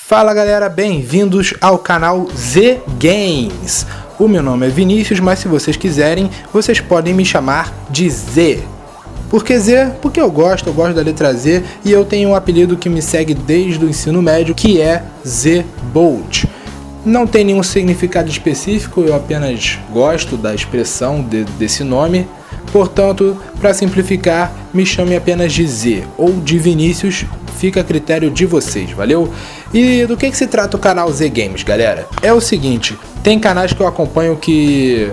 Fala galera, bem-vindos ao canal Z Games. O meu nome é Vinícius, mas se vocês quiserem, vocês podem me chamar de Z. Por que Z? Porque eu gosto da letra Z e eu tenho um apelido que me segue desde o ensino médio, que é Z-Bolt. Não tem nenhum significado específico, eu apenas gosto da expressão desse nome. Portanto, para simplificar, me chame apenas de Z ou de Vinícius, fica a critério de vocês, valeu? E do que se trata o canal Z Games, galera? É o seguinte, tem canais que eu acompanho que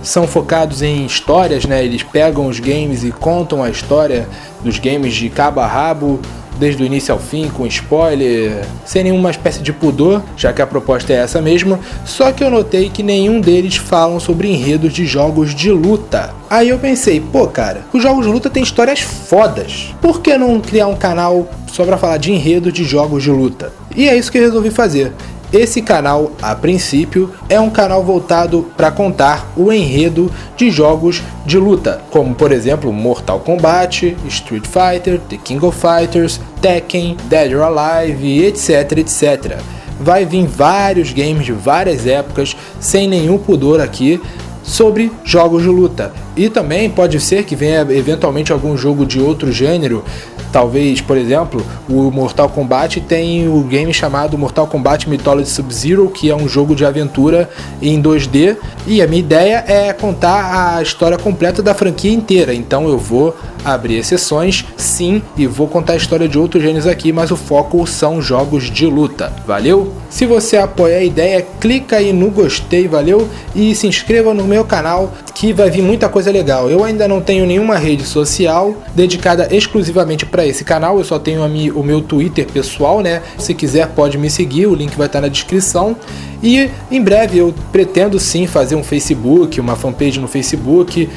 são focados em histórias, né? Eles pegam os games e contam a história dos games de cabo a rabo, desde o início ao fim, com spoiler, sem nenhuma espécie de pudor, já que a proposta é essa mesmo. Só que eu notei que nenhum deles falam sobre enredos de jogos de luta. Aí eu pensei, pô cara, os jogos de luta têm histórias fodas, por que não criar um canal só pra falar de enredo de jogos de luta? E é isso que eu resolvi fazer. Esse canal, a princípio, é um canal voltado para contar o enredo de jogos de luta, como por exemplo Mortal Kombat, Street Fighter, The King of Fighters, Tekken, Dead or Alive, etc, etc. Vai vir vários games de várias épocas, sem nenhum pudor aqui, sobre jogos de luta. E também pode ser que venha eventualmente algum jogo de outro gênero. Talvez, por exemplo, o Mortal Kombat tem o game chamado Mortal Kombat Mythology Sub-Zero, que é um jogo de aventura em 2D, e a minha ideia é contar a história completa da franquia inteira. Então eu vou abrir exceções, sim, e vou contar a história de outros gêneros aqui, mas o foco são jogos de luta, valeu? Se você apoia a ideia, clica aí no gostei, valeu? E se inscreva no meu canal, que vai vir muita coisa legal. Eu ainda não tenho nenhuma rede social dedicada exclusivamente para esse canal, eu só tenho o meu Twitter pessoal, né? Se quiser pode me seguir, o link vai estar na descrição. E em breve eu pretendo sim fazer um Facebook, uma fanpage no Facebook,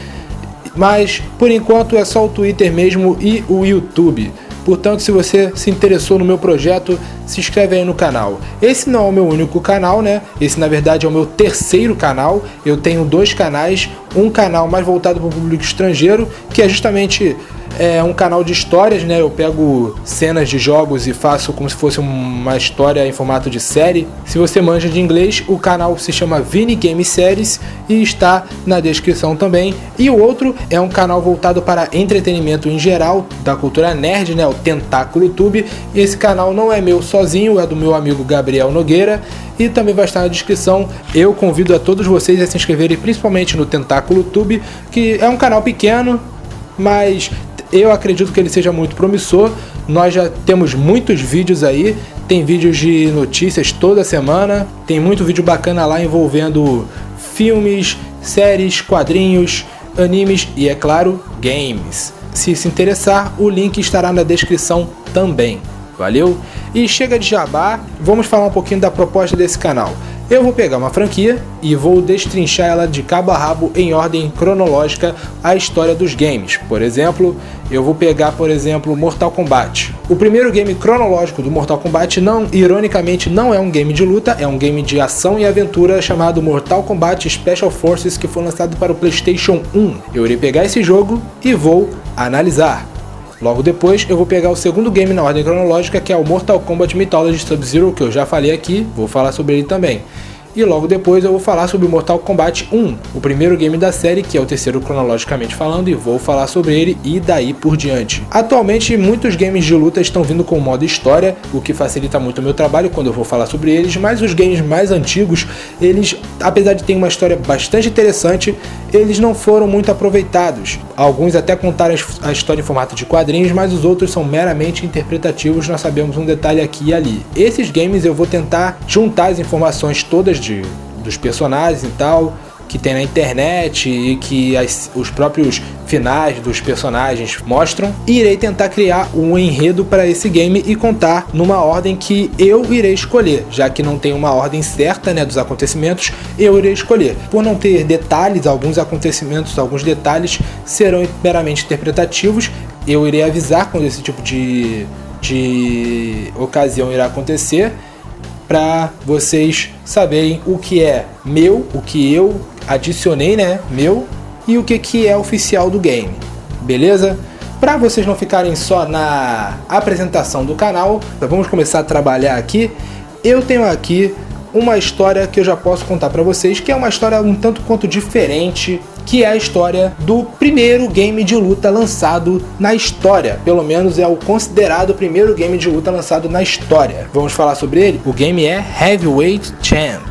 mas por enquanto é só o Twitter mesmo e o YouTube. Portanto, se você se interessou no meu projeto, se inscreve aí no canal. Esse não é o meu único canal, né? Esse na verdade é o meu terceiro canal. Eu tenho dois canais, um canal mais voltado para o público estrangeiro, que é justamente um canal de histórias, né? Eu pego cenas de jogos e faço como se fosse uma história em formato de série. Se você manja de inglês, o canal se chama Vini Game Series e está na descrição também. E o outro é um canal voltado para entretenimento em geral, da cultura nerd, né? O Tentáculo Tube. E esse canal não é meu sozinho, é do meu amigo Gabriel Nogueira e também vai estar na descrição. Eu convido a todos vocês a se inscreverem principalmente no Tentáculo Tube, que é um canal pequeno, mas eu acredito que ele seja muito promissor. Nós já temos muitos vídeos aí, tem vídeos de notícias toda semana, tem muito vídeo bacana lá envolvendo filmes, séries, quadrinhos, animes e, é claro, games. Se se interessar, o link estará na descrição também, valeu? E chega de jabá, vamos falar um pouquinho da proposta desse canal. Eu vou pegar uma franquia e vou destrinchar ela de cabo a rabo em ordem cronológica a história dos games. Por exemplo, eu vou pegar, por exemplo, Mortal Kombat. O primeiro game cronológico do Mortal Kombat, ironicamente, não é um game de luta, é um game de ação e aventura chamado Mortal Kombat Special Forces, que foi lançado para o PlayStation 1. Eu irei pegar esse jogo e vou analisar. Logo depois eu vou pegar o segundo game na ordem cronológica, que é o Mortal Kombat Mythology Sub-Zero, que eu já falei aqui, vou falar sobre ele também. E logo depois eu vou falar sobre o Mortal Kombat 1, o primeiro game da série, que é o terceiro cronologicamente falando, e vou falar sobre ele e daí por diante. Atualmente muitos games de luta estão vindo com o modo história, o que facilita muito o meu trabalho quando eu vou falar sobre eles, mas os games mais antigos, eles, apesar de terem uma história bastante interessante, eles não foram muito aproveitados. Alguns até contaram a história em formato de quadrinhos, mas os outros são meramente interpretativos, nós sabemos um detalhe aqui e ali. Esses games eu vou tentar juntar as informações todas dos personagens e tal, que tem na internet e que os próprios finais dos personagens mostram, e irei tentar criar um enredo para esse game e contar numa ordem que eu irei escolher, já que não tem uma ordem certa, né, dos acontecimentos, eu irei escolher. Por não ter detalhes, alguns acontecimentos, alguns detalhes serão meramente interpretativos, eu irei avisar quando esse tipo de ocasião irá acontecer, para vocês saberem o que é meu, o que eu adicionei, né, meu, e o que é oficial do game, beleza? Para vocês não ficarem só na apresentação do canal, vamos começar a trabalhar aqui. eu tenho aqui uma história que eu já posso contar pra vocês, que é uma história um tanto quanto diferente, que é a história do primeiro game de luta lançado na história. Pelo menos é o considerado primeiro game de luta lançado na história. Vamos falar sobre ele? O game é Heavyweight Champ.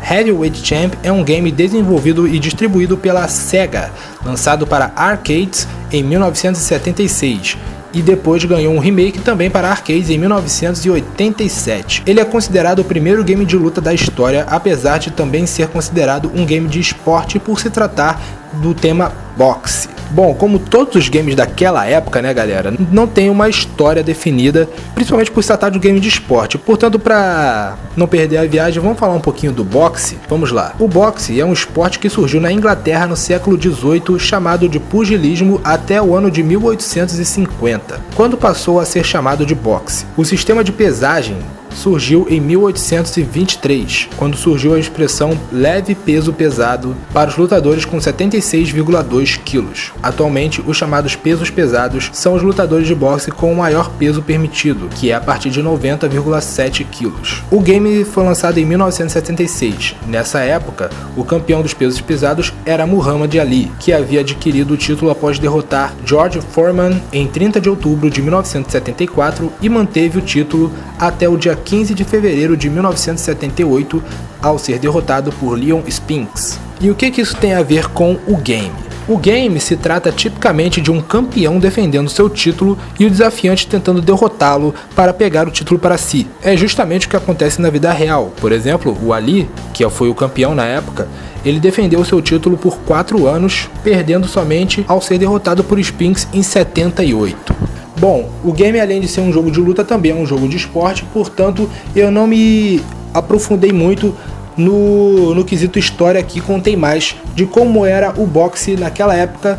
Heavyweight Champ é um game desenvolvido e distribuído pela Sega, lançado para arcades em 1976. E depois ganhou um remake também para arcades em 1987. Ele é considerado o primeiro game de luta da história, apesar de também ser considerado um game de esporte por se tratar do tema boxe. Bom, como todos os games daquela época, né, galera, não tem uma história definida, principalmente por se tratar de um game de esporte. Portanto, para não perder a viagem, vamos falar um pouquinho do boxe? Vamos lá. O boxe é um esporte que surgiu na Inglaterra no século XVIII, chamado de pugilismo até o ano de 1850, quando passou a ser chamado de boxe. O sistema de pesagem surgiu em 1823, quando surgiu a expressão leve peso pesado para os lutadores com 76,2 kg. Atualmente, os chamados pesos pesados são os lutadores de boxe com o maior peso permitido, que é a partir de 90,7 kg. O game foi lançado em 1976. Nessa época, o campeão dos pesos pesados era Muhammad Ali, que havia adquirido o título após derrotar George Foreman em 30 de outubro de 1974 e manteve o título até o dia 15 de fevereiro de 1978, ao ser derrotado por Leon Spinks. E o que isso tem a ver com o game? O game se trata tipicamente de um campeão defendendo seu título e o desafiante tentando derrotá-lo para pegar o título para si. É justamente o que acontece na vida real. Por exemplo, o Ali, que foi o campeão na época, ele defendeu seu título por 4 anos, perdendo somente ao ser derrotado por Spinks em 78. Bom, o game, além de ser um jogo de luta, também é um jogo de esporte, portanto eu não me aprofundei muito no quesito história aqui, contei mais de como era o boxe naquela época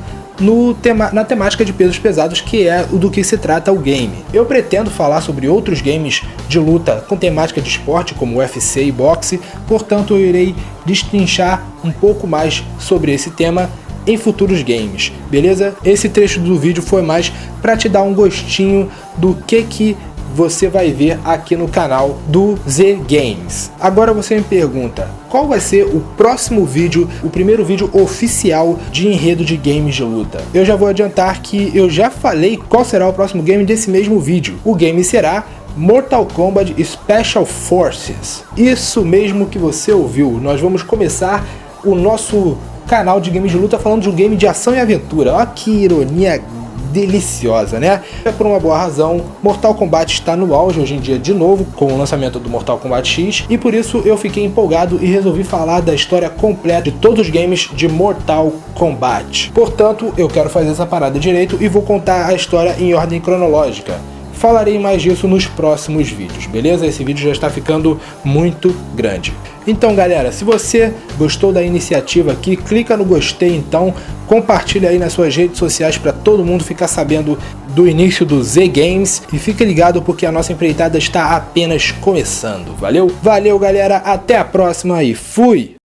na temática de pesos pesados, que é do que se trata o game. Eu pretendo falar sobre outros games de luta com temática de esporte, como UFC e boxe, portanto eu irei destrinchar um pouco mais sobre esse tema em futuros games, beleza? Esse trecho do vídeo foi mais para te dar um gostinho do que você vai ver aqui no canal do Z Games. Agora você me pergunta, qual vai ser o próximo vídeo, o primeiro vídeo oficial de enredo de games de luta? Eu já vou adiantar que eu já falei qual será o próximo game desse mesmo vídeo. O game será Mortal Kombat Special Forces. Isso mesmo que você ouviu. Nós vamos começar o nosso canal de games de luta falando de um game de ação e aventura. Olha que ironia deliciosa, né? É por uma boa razão, Mortal Kombat está no auge hoje em dia de novo, com o lançamento do Mortal Kombat X, e por isso eu fiquei empolgado e resolvi falar da história completa de todos os games de Mortal Kombat. Portanto, eu quero fazer essa parada direito e vou contar a história em ordem cronológica. Falarei mais disso nos próximos vídeos, beleza? Esse vídeo já está ficando muito grande. Então, galera, se você gostou da iniciativa aqui, clica no gostei, então compartilha aí nas suas redes sociais para todo mundo ficar sabendo do início do Z Games e fique ligado porque a nossa empreitada está apenas começando, valeu? Valeu, galera, até a próxima e fui!